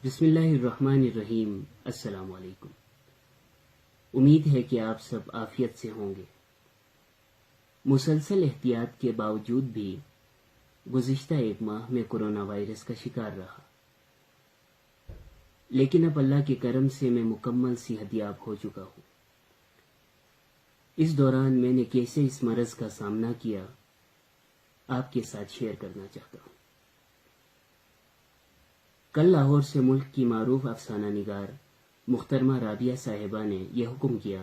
بسم اللہ الرحمن الرحیم۔ السلام علیکم۔ امید ہے کہ آپ سب عافیت سے ہوں گے۔ مسلسل احتیاط کے باوجود بھی گزشتہ ایک ماہ میں کورونا وائرس کا شکار رہا، لیکن اب اللہ کے کرم سے میں مکمل صحت یاب ہو چکا ہوں۔ اس دوران میں نے کیسے اس مرض کا سامنا کیا آپ کے ساتھ شیئر کرنا چاہتا ہوں۔ کل لاہور سے ملک کی معروف افسانہ نگار محترمہ رابعہ صاحبہ نے یہ حکم کیا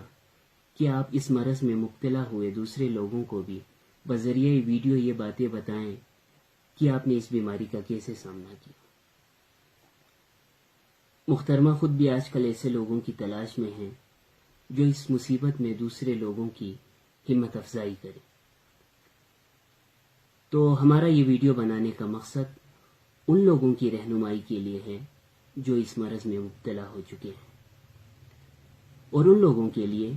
کہ آپ اس مرض میں مبتلا ہوئے دوسرے لوگوں کو بھی بذریعہ ویڈیو یہ باتیں بتائیں کہ آپ نے اس بیماری کا کیسے سامنا کیا۔ محترمہ خود بھی آج کل ایسے لوگوں کی تلاش میں ہیں جو اس مصیبت میں دوسرے لوگوں کی ہمت افزائی کریں۔ تو ہمارا یہ ویڈیو بنانے کا مقصد ان لوگوں کی رہنمائی کے لیے ہے جو اس مرض میں مبتلا ہو چکے ہیں، اور ان لوگوں کے لیے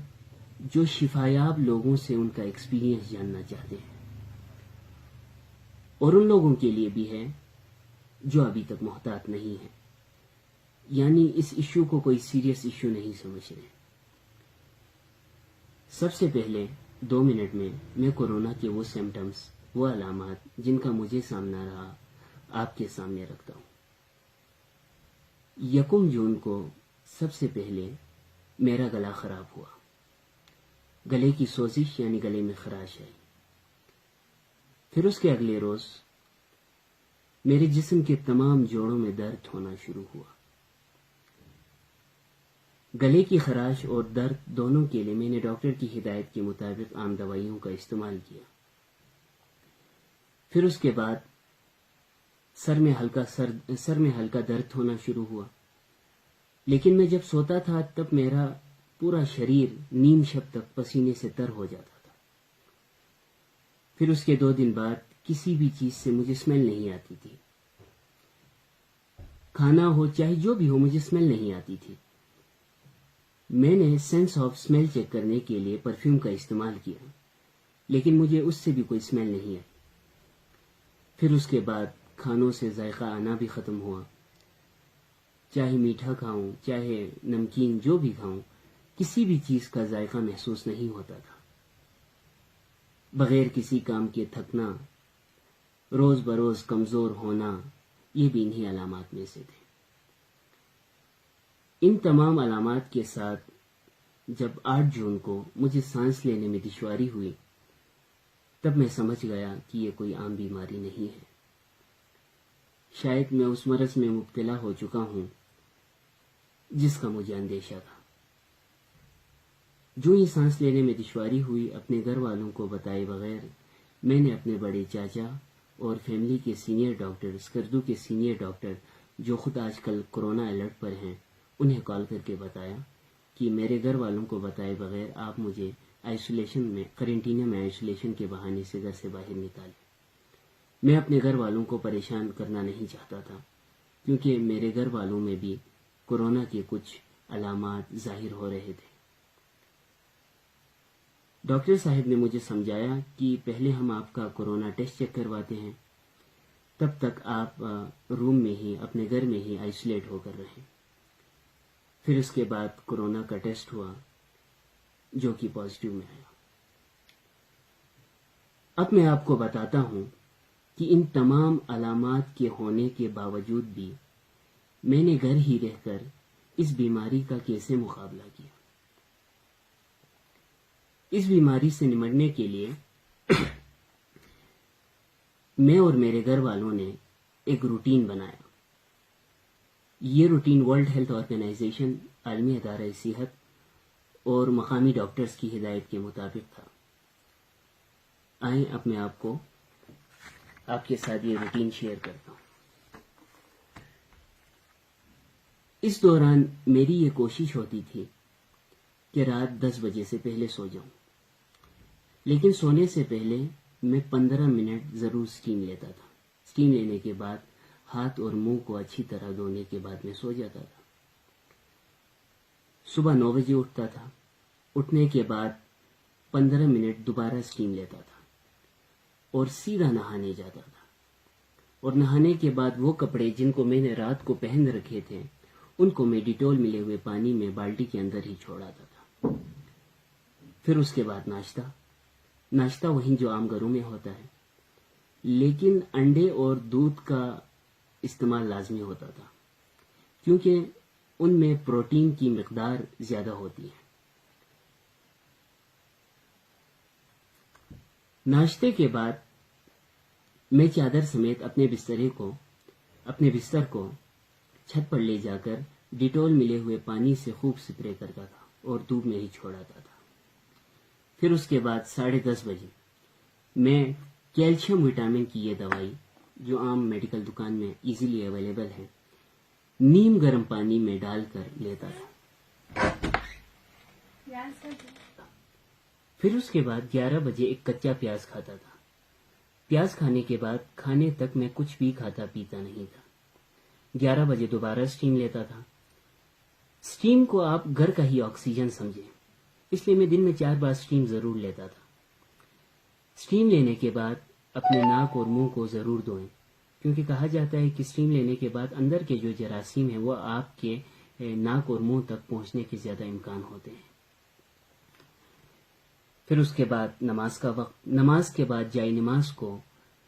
جو شفایاب لوگوں سے ان کا ایکسپیرینس جاننا چاہتے ہیں، اور ان لوگوں کے لیے بھی ہے جو ابھی تک محتاط نہیں ہیں، یعنی اس ایشو کو کوئی سیریس ایشو نہیں سمجھ رہے۔ سب سے پہلے 2 منٹ میں کورونا کے وہ سمپٹمز، وہ علامات جن کا مجھے سامنا رہا آپ کے سامنے رکھتا ہوں۔ 1 جون کو سب سے پہلے میرا گلا خراب ہوا، گلے کی سوزش یعنی گلے میں خراش آئی۔ پھر اس کے اگلے روز میرے جسم کے تمام جوڑوں میں درد ہونا شروع ہوا۔ گلے کی خراش اور درد دونوں کے لیے میں نے ڈاکٹر کی ہدایت کے مطابق عام دوائیوں کا استعمال کیا۔ پھر اس کے بعد سر میں ہلکا درد ہونا شروع ہوا، لیکن میں جب سوتا تھا تب میرا پورا شریر نیم شب تک پسینے سے تر ہو جاتا تھا۔ پھر اس کے 2 دن بعد کسی بھی چیز سے مجھے اسمیل نہیں آتی تھی، کھانا ہو چاہے جو بھی ہو مجھے اسمیل نہیں آتی تھی۔ میں نے سینس آف اسمیل چیک کرنے کے لیے پرفیوم کا استعمال کیا، لیکن مجھے اس سے بھی کوئی اسمیل نہیں آئی۔ پھر اس کے بعد کھانوں سے ذائقہ آنا بھی ختم ہوا، چاہے میٹھا کھاؤں چاہے نمکین جو بھی کھاؤں، کسی بھی چیز کا ذائقہ محسوس نہیں ہوتا تھا۔ بغیر کسی کام کے تھکنا، روز بروز کمزور ہونا، یہ بھی انہی علامات میں سے تھے۔ ان تمام علامات کے ساتھ جب 8 جون کو مجھے سانس لینے میں دشواری ہوئی، تب میں سمجھ گیا کہ یہ کوئی عام بیماری نہیں ہے، شاید میں اس مرض میں مبتلا ہو چکا ہوں جس کا مجھے اندیشہ تھا۔ جو ہی سانس لینے میں دشواری ہوئی، اپنے گھر والوں کو بتائے بغیر میں نے اپنے بڑے چاچا اور فیملی کے سینئر ڈاکٹر، اسکردو کے سینئر ڈاکٹر جو خود آج کل کورونا الرٹ پر ہیں، انہیں کال کر کے بتایا کہ میرے گھر والوں کو بتائے بغیر آپ مجھے قرنطینہ میں آئسولیشن کے بہانے سے گھر سے باہر نکالیں۔ میں اپنے گھر والوں کو پریشان کرنا نہیں چاہتا تھا، کیونکہ میرے گھر والوں میں بھی کورونا کے کچھ علامات ظاہر ہو رہے تھے۔ ڈاکٹر صاحب نے مجھے سمجھایا کہ پہلے ہم آپ کا کورونا ٹیسٹ چیک کرواتے ہیں، تب تک آپ روم میں ہی، اپنے گھر میں ہی آئسولیٹ ہو کر رہیں۔ پھر اس کے بعد کورونا کا ٹیسٹ ہوا جو کہ پازیٹیو میں آیا۔ اب میں آپ کو بتاتا ہوں کہ ان تمام علامات کے ہونے کے باوجود بھی میں نے گھر ہی رہ کر اس بیماری کا کیسے مقابلہ کیا۔ اس بیماری سے نمٹنے کے لیے میں اور میرے گھر والوں نے ایک روٹین بنایا۔ یہ روٹین ورلڈ ہیلتھ آرگنائزیشن، عالمی ادارہ صحت اور مقامی ڈاکٹرز کی ہدایت کے مطابق تھا۔ آئیں اب میں آپ کو آپ کے ساتھ یہ روٹین شیئر کرتا ہوں۔ اس دوران میری یہ کوشش ہوتی تھی کہ رات 10 بجے سے پہلے سو جاؤں، لیکن سونے سے پہلے میں 15 منٹ ضرور اسٹیم لیتا تھا۔ اسٹیم لینے کے بعد ہاتھ اور منہ کو اچھی طرح دھونے کے بعد میں سو جاتا تھا۔ صبح 9 بجے اٹھتا تھا، اٹھنے کے بعد 15 منٹ دوبارہ اسٹیم لیتا تھا اور سیدھا نہانے جاتا تھا۔ اور نہانے کے بعد وہ کپڑے جن کو میں نے رات کو پہن رکھے تھے ان کو میں ڈیٹول ملے ہوئے پانی میں بالٹی کے اندر ہی چھوڑاتا تھا. پھر اس کے بعد ناشتہ وہیں جو عام گھروں میں ہوتا ہے، لیکن انڈے اور دودھ کا استعمال لازمی ہوتا تھا کیونکہ ان میں پروٹین کی مقدار زیادہ ہوتی ہے. ناشتے کے بعد میں چادر سمیت اپنے بستر کو چھت پر لے جا کر ڈیٹول ملے ہوئے پانی سے خوب سپرے کرتا تھا اور دھوپ میں ہی چھوڑاتا تھا. پھر اس کے بعد 10:30 بجے میں کیلشیم وٹامن کی یہ دوائی جو عام میڈیکل دکان میں ایزیلی اویلیبل ہے نیم گرم پانی میں ڈال کر لیتا تھا. پھر اس کے بعد 11 بجے ایک کچا پیاز کھاتا تھا. پیاز کھانے کے بعد کھانے تک میں کچھ بھی کھاتا پیتا نہیں تھا. 11 بجے دوبارہ سٹیم لیتا تھا. سٹیم کو آپ گھر کا ہی آکسیجن سمجھیں، اس لیے میں دن میں 4 بار سٹیم ضرور لیتا تھا. سٹیم لینے کے بعد اپنے ناک اور منہ کو ضرور دھوئیں، کیونکہ کہا جاتا ہے کہ سٹیم لینے کے بعد اندر کے جو جراثیم ہیں وہ آپ کے ناک اور منہ تک پہنچنے کے زیادہ امکان ہوتے ہیں. پھر اس کے بعد نماز کا وقت. نماز کے بعد جائے نماز کو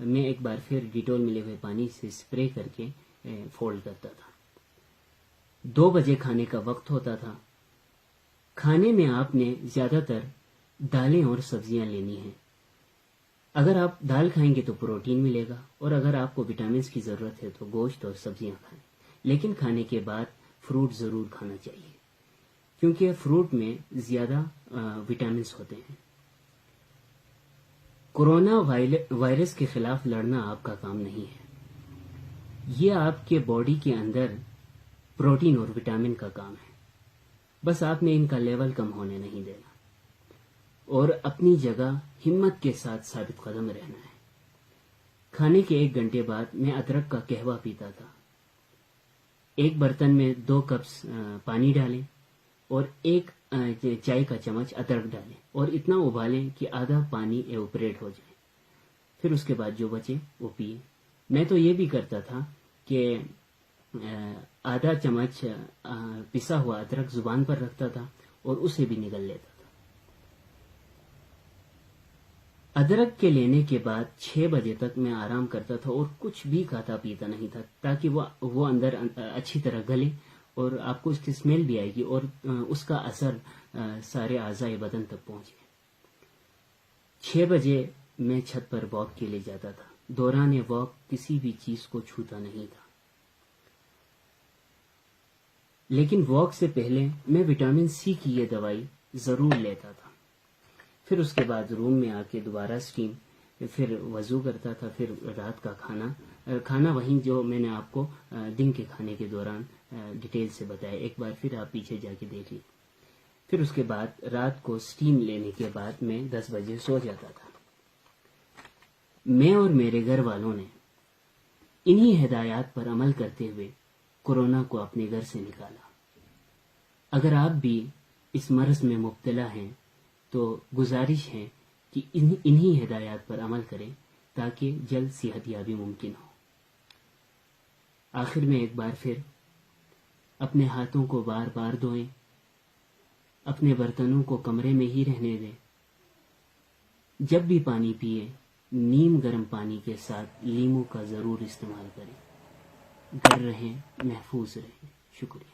میں ایک بار پھر ڈیٹول ملے ہوئے پانی سے سپرے کر کے فولڈ کرتا تھا. 2 بجے کھانے کا وقت ہوتا تھا. کھانے میں آپ نے زیادہ تر دالیں اور سبزیاں لینی ہیں. اگر آپ دال کھائیں گے تو پروٹین ملے گا، اور اگر آپ کو وٹامنس کی ضرورت ہے تو گوشت اور سبزیاں کھائیں. لیکن کھانے کے بعد فروٹ ضرور کھانا چاہیے کیونکہ فروٹ میں زیادہ وٹامنس ہوتے ہیں. کورونا وائرس کے خلاف لڑنا آپ کا کام نہیں ہے، یہ آپ کے باڈی کے اندر پروٹین اور وٹامن کا کام ہے. بس آپ نے ان کا لیول کم ہونے نہیں دینا اور اپنی جگہ ہمت کے ساتھ ثابت قدم رہنا ہے. کھانے کے 1 گھنٹے بعد میں ادرک کا قہوہ پیتا تھا. ایک برتن میں 2 کپس پانی ڈالیں اور 1 چائے کا چمچ ادرک ڈالیں اور اتنا ابالیں کہ آدھا پانی ایوپریٹ ہو جائے. پھر اس کے بعد جو بچے وہ پیے. میں تو یہ بھی کرتا تھا کہ آدھا چمچ پسا ہوا ادرک زبان پر رکھتا تھا اور اسے بھی نگل لیتا تھا. ادرک کے لینے کے بعد 6 بجے تک میں آرام کرتا تھا اور کچھ بھی کھاتا پیتا نہیں تھا تاکہ وہ اندر اچھی طرح گلے اور آپ کو اس کی اسمیل بھی آئے گی اور اس کا اثر سارے اعضائے بدن تک پہنچے. 6 بجے میں چھت پر واک کے لیے جاتا تھا. دوران واک کسی بھی چیز کو چھوتا نہیں تھا، لیکن واک سے پہلے میں وٹامن سی کی یہ دوائی ضرور لیتا تھا. پھر اس کے بعد روم میں آ کے دوبارہ سٹیم، پھر وضو کرتا تھا. پھر رات کا کھانا وہیں جو میں نے آپ کو دن کے کھانے کے دوران ڈیٹیل سے بتایا، ایک بار پھر آپ پیچھے جا کے دیکھ لیں. پھر اس کے بعد رات کو سٹیم لینے کے بعد میں 10 بجے سو جاتا تھا. میں اور میرے گھر والوں نے انہی ہدایات پر عمل کرتے ہوئے کورونا کو اپنے گھر سے نکالا. اگر آپ بھی اس مرض میں مبتلا ہیں تو گزارش ہے کہ انہی ہدایات پر عمل کریں تاکہ جلد صحت یابی ممکن ہو. آخر میں ایک بار پھر اپنے ہاتھوں کو بار بار دھوئیں، اپنے برتنوں کو کمرے میں ہی رہنے دیں. جب بھی پانی پیئے نیم گرم پانی کے ساتھ لیموں کا ضرور استعمال کریں. گھر رہیں، محفوظ رہیں. شکریہ.